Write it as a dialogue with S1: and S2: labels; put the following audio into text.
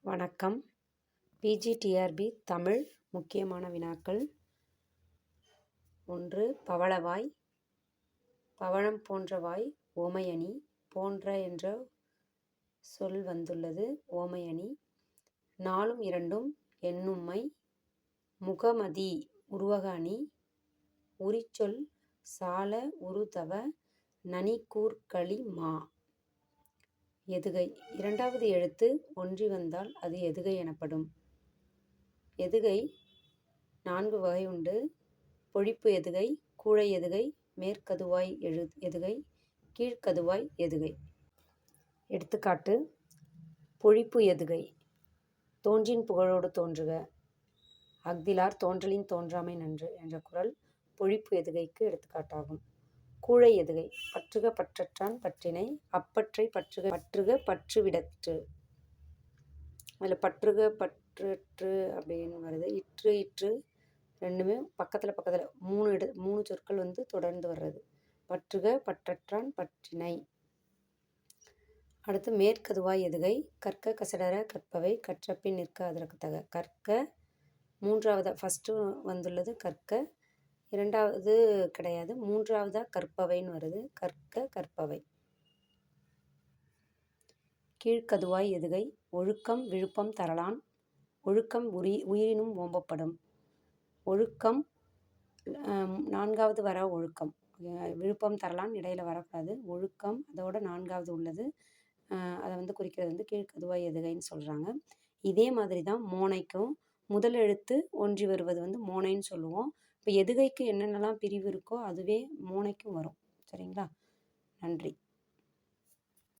S1: வணக்கம். பிஜிடிஆர்பி தமிழ் முக்கியமான வினாக்கள். 1. பவளவாய். பவழம் போன்ற வாய் ஓமையணி. போன்ற என்ற சொல் வந்துள்ளது ஓமையணி. 4ம் 2ம் எண்ணும்மை. முகமதி உருவக அணி. உரிச்சொல் சால உருதவ நனிகூர்கலி மா. எதுகை. இரண்டாவது எழுத்து ஒன்றி வந்தால் அது எதுகை எனப்படும். எதுகை 4 வகை உண்டு. பொழிப்பு எதுகை, கூழை எதுகை, மேற்கதுவாய் எதுகை, கீழ்க்கதுவாய் எதுகை. எடுத்துக்காட்டு: பொழிப்பு எதுகை: தோன்றின் புகழோடு தோன்றுக. அஃதிலார் தோன்றலின் தோன்றாமை நன்று என்ற குறள் பொழிப்பு எதுகைக்கு எடுத்துக்காட்டாகும். கூழை எதுகை: பற்றுக பற்றற்றான் பற்றினை, அப்பற்றை பற்றுக பற்றுவிடற்று. அதில் பற்றுக பற்றற்று அப்படின்னு வருது. இற்று இற்று ரெண்டுமே பக்கத்தில் 3 சொற்கள் தொடர்ந்து வர்றது. பற்றுக பற்றற்றான் பற்றினை. அடுத்து மேற்கதுவாய் எதுகை: கற்க கசடற கற்பவை, கற்றபின் நிற்க அதற்குத்தக. கற்க 3வது, ஃபஸ்ட்டு வந்துள்ளது கற்க, 2வது கிடையாது, 3வதா கற்பவைன்னு வருது. கற்க கற்பவை. கீழ்க்கதுவாய் எதுகை: ஒழுக்கம் விழுப்பம் தரலான். ஒழுக்கம் உயிரினும் ஓம்பப்படும். ஒழுக்கம் 4வது வர ஒழுக்கம். விழுப்பம் தரலான் இடையில வரக்கூடாது. ஒழுக்கம் அதோட 4வது உள்ளது. அதை குறிக்கிறது கீழ்க்கதுவாய் எதுகைன்னு சொல்கிறாங்க. இதே மாதிரி தான் மோனைக்கும் முதல் எழுத்து ஒன்றி வருவது மோனைன்னு சொல்லுவோம். இப்போ எதுகைக்கு என்னென்னலாம் பிரிவு இருக்கோ அதுவே மோனைக்கும் வரும். சரிங்களா? நன்றி.